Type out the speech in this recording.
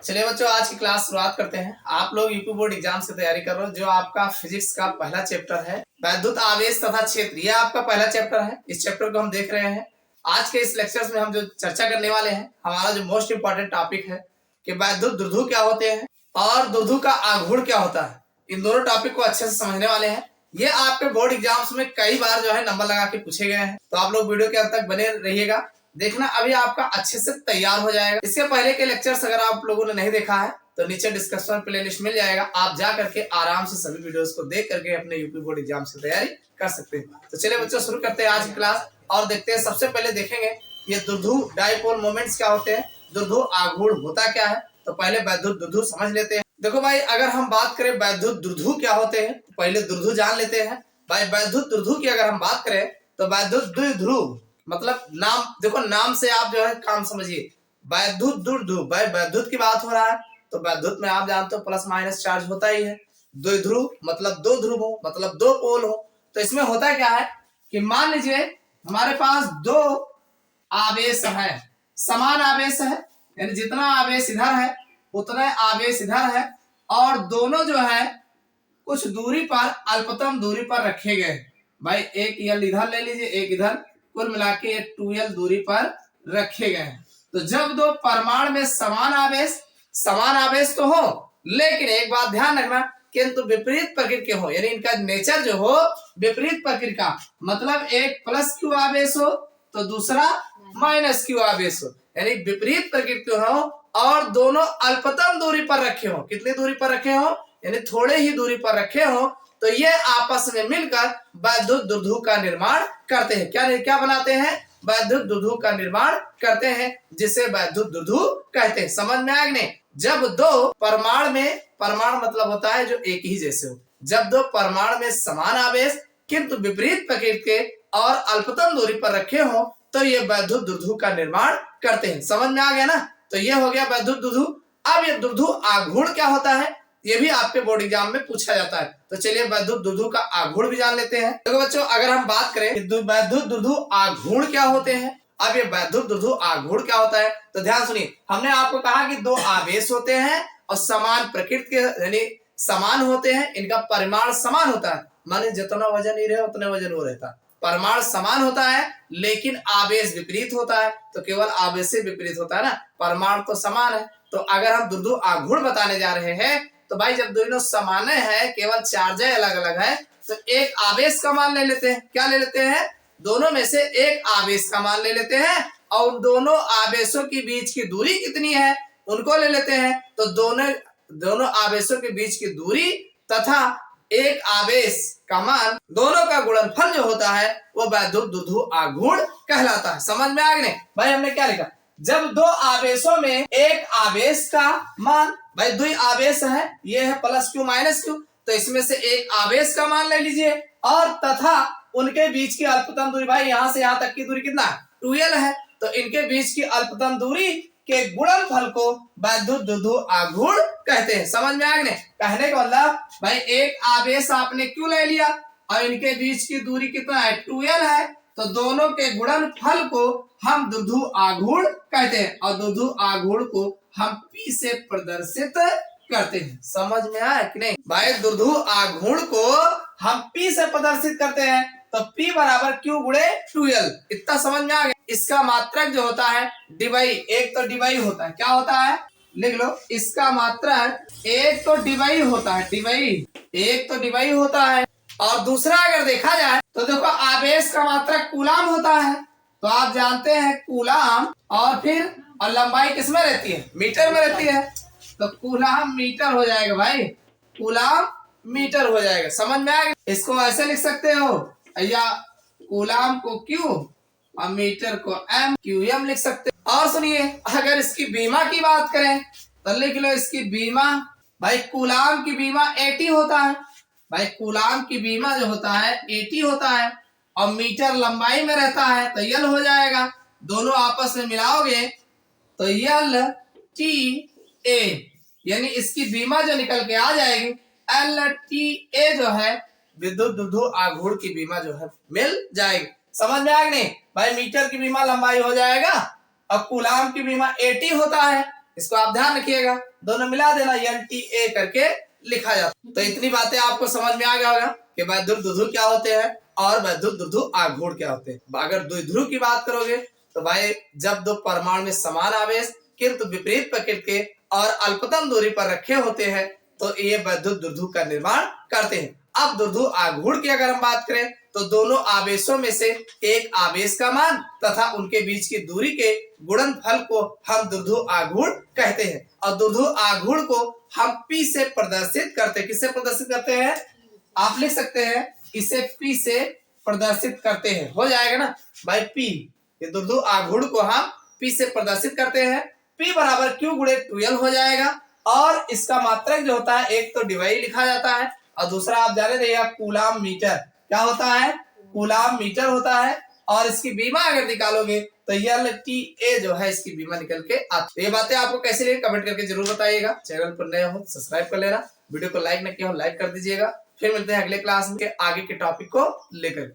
चलिए बच्चों, आज की क्लास शुरुआत करते हैं। आप लोग यूपी बोर्ड एग्जाम से तैयारी कर रहे हो। जो आपका फिजिक्स का पहला चैप्टर है वैद्युत आवेश तथा क्षेत्र, यह आपका पहला चैप्टर है। इस चैप्टर को हम देख रहे हैं। आज के इस लेक्चर्स में हम जो चर्चा करने वाले हैं, हमारा जो मोस्ट इंपॉर्टेंट टॉपिक है कि वैद्युत द्विध्रुव क्या होते हैं और द्विध्रुव का आघूर्ण क्या होता है। इन दोनों टॉपिक को अच्छे से समझने वाले हैं। ये आपके बोर्ड एग्जाम्स में कई बार जो है नंबर लगा के पूछे गए हैं, तो आप लोग वीडियो के अंत तक बने रहिएगा। देखना अभी आपका अच्छे से तैयार हो जाएगा। इसके पहले के लेक्चर्स अगर आप लोगों ने नहीं देखा है तो नीचे डिस्क्रिप्शन प्लेलिस्ट मिल जाएगा, आप जा करके आराम से सभी वीडियोस को देख करके अपने यूपी बोर्ड एग्जाम से तैयारी कर सकते हैं। तो चलिए बच्चों, शुरू करते हैं आज की क्लास और देखते हैं। सबसे पहले देखेंगे ये द्विध्रुव डाइपोल मोमेंट्स क्या होते हैं, द्विध्रुव आघूर्ण होता क्या है। तो पहले वैद्युत द्विध्रुव समझ लेते हैं। देखो भाई, अगर हम बात करें वैद्युत द्विध्रुव क्या होते हैं, तो पहले द्विध्रुव जान लेते हैं। भाई वैद्युत द्विध्रुव की अगर हम बात करें तो वैद्युत द्विध्रुव मतलब नाम, देखो नाम से आप जो है काम समझिए। वैद्युत द्विध्रुव, भाई वैद्युत की बात हो रहा है तो वैद्युत में आप जानते हो प्लस माइनस चार्ज होता ही है। द्विध्रुव मतलब दो ध्रुव हो, मतलब दो पोल हो। तो इसमें होता क्या है कि मान लीजिए हमारे पास दो आवेश है, समान आवेश है, यानी जितना आवेश इधर है उतना आवेश इधर है, और दोनों जो है कुछ दूरी पर, अल्पतम दूरी पर रखे गए। भाई एक यल इधर ले लीजिए, एक इधर, कुल मिला के 2l दूरी पर रखे गए हैं। तो जब दो परमाणु में समान आवेश तो हो, लेकिन एक बात ध्यान रखना, किंतु विपरीत प्रकृति के हो, यानी इनका नेचर जो हो विपरीत प्रकृति का, मतलब एक प्लस क्यू आवेश हो तो दूसरा माइनस क्यू आवेश हो, यानी विपरीत प्रकृति के हो, और दोनों अल्पतम दूरी पर रखे हो। कितनी दूरी पर रखे हो, यानी थोड़े ही दूरी पर रखे हो, तो ये आपस में मिलकर वैद्युत द्विध्रुव का निर्माण करते हैं। क्या बनाते हैं, वैद्युत द्विध्रुव का निर्माण करते हैं, जिसे वैद्युत द्विध्रुव कहते हैं। समझ में आया नहीं। जब दो परमाणु में, परमाणु मतलब होता है जो एक ही जैसे हो, जब दो परमाणु में समान आवेश किंतु विपरीत प्रकृति के और अल्पतम दूरी पर रखे हो, तो ये वैद्युत द्विध्रुव का निर्माण करते हैं। समझ में आ गया ना। तो ये हो गया वैद्युत द्विध्रुव। अब ये द्विध्रुव आघूर्ण क्या होता है, ये भी आपके बोर्ड एग्जाम में पूछा जाता है। तो चलिए वैद्युत द्विध्रुव का आघूर्ण भी जान लेते हैं। देखो बच्चों, अगर हम बात करें वैद्युत द्विध्रुव आघूर्ण क्या होते हैं, अब ये वैद्युत द्विध्रुव आघूर्ण क्या होता है, तो ध्यान सुनिए। हमने आपको कहा कि दो आवेश होते हैं और समान प्रकृति के, यानी समान होते हैं, इनका परिमाण समान होता है, माने जितना वजन ही रहे उतने वजन वो रहता है। परमाणु समान होता है लेकिन आवेश विपरीत होता है, तो केवल आवेश से विपरीत होता है ना, परमाणु तो समान है। तो अगर हम द्विध्रुव आघूर्ण बताने जा रहे हैं तो भाई जब दोनों समान है, केवल चार्ज अलग अलग है, तो एक आवेश का मान ले लेते हैं। क्या ले लेते हैं, दोनों में से एक आवेश का मान ले लेते हैं, और उन दोनों आवेशों के बीच की दूरी कितनी है उनको ले लेते हैं। तो दोनों आवेशों के बीच की दूरी तथा एक आवेश का मान, दोनों का गुणनफल जो होता है वो वैद्युत द्विध्रुव आघूर्ण कहलाता है। समझ में आ गया। भाई हमने क्या लिखा, जब दो आवेशों में एक आवेश का मान, भाई दो आवेश है, ये है प्लस क्यू माइनस क्यू, तो इसमें से एक आवेश का मान ले लीजिए, और तथा उनके बीच की अल्पतम दूरी, भाई यहां से यहां तक की दूरी कितना 2l है, तो इनके बीच की अल्पतम दूरी के गुणनफल को वैद्युत द्विध्रुव आघूर्ण कहते हैं। समझ में आ गया। कहने का मतलब भाई एक आवेश आपने क्यों ले लिया और इनके बीच की दूरी कितना है 2l है, तो दोनों के गुणनफल को हम द्विध्रुव आघूर्ण कहते हैं, और द्विध्रुव आघूर्ण को हम P से प्रदर्शित करते हैं। समझ में आया कि नहीं। भाई द्विध्रुव आघूर्ण को हम P से प्रदर्शित करते हैं, तो P बराबर Q गुणे 2l, इतना समझ में आ गया। इसका मात्रक जो होता है डिवाई, एक तो डिवाई होता है, क्या होता है लिख लो, इसका मात्रक एक तो डिवाई होता है, डिवाई एक तो डिवाई होता है, और दूसरा अगर देखा जाए तो देखो आवेश का मात्रक कूलाम होता है। तो आप जानते हैं कूलाम, और फिर और लंबाई किसमें रहती है, मीटर में रहती है, तो कूलाम मीटर हो जाएगा। भाई कूलाम मीटर हो जाएगा। समझ में आ गया। इसको ऐसे लिख सकते हो, या कूलाम को Q और मीटर को M, QM लिख सकते हो। और सुनिए, अगर इसकी बीमा की बात करें तो लिख लो इसकी बीमा, भाई कूलाम की बीमा 80 होता है, भाई कूलाम की बीमा जो होता है 80 होता है, और मीटर लंबाई में रहता है तो यल हो जाएगा। दोनों आपस में मिलाओगे तो यल TA, यानी इसकी बीमा जो निकल के आ जाएगी LTA जो है विद्युत द्विध्रुव आघूर्ण की बीमा जो है मिल जाएगी। समझ में आ गया नहीं। भाई मीटर की बीमा लंबाई हो जाएगा, और कूलाम की बीमा 80 होता है, इसको आप ध्यान रखिएगा, दोनों मिला देना NTA करके लिखा जाता है। तो इतनी बातें आपको समझ में आ गया होगा कि वैद्युत द्विध्रुव क्या होते हैं और वैद्युत द्विध्रुव आघूर्ण क्या होते हैं। अगर द्विध्रुव की बात करोगे तो भाई जब दो परमाणु में समान आवेश किंतु विपरीत प्रकृति के और अल्पतम दूरी पर रखे होते हैं तो ये वैद्युत द्विध्रुव का निर्माण करते हैं। अब द्विध्रुव आघूर्ण की अगर हम बात करें तो दोनों आवेशों में से एक आवेश का मान तथा उनके बीच की दूरी के गुणनफल को हम द्विध्रुव आघूर्ण कहते हैं और द्विध्रुव आघूर्ण को हम P से प्रदर्शित करते हैं। किससे प्रदर्शित करते हैं? आप लिख सकते हैं इसे P से प्रदर्शित करते हैं, हो जाएगा ना भाई P। ये द्विध्रुव आघूर्ण को हम P से प्रदर्शित करते हैं। P बराबर Q गुणे 2L हो जाएगा और इसका मात्रक जो होता है एक तो डिवाइड लिखा जाता है और दूसरा आप जाने रहिएगा कूलाम मीटर। क्या होता है? कूलाम मीटर होता है और इसकी बीमा अगर निकालोगे तो LTA जो है इसकी बीमा निकल के आती है। ये बातें आपको कैसी लगी कमेंट करके जरूर बताइएगा। चैनल पर नए हो सब्सक्राइब कर लेना, वीडियो को लाइक न किया हो लाइक कर दीजिएगा। फिर मिलते हैं अगले क्लास में आगे के टॉपिक को लेकर के।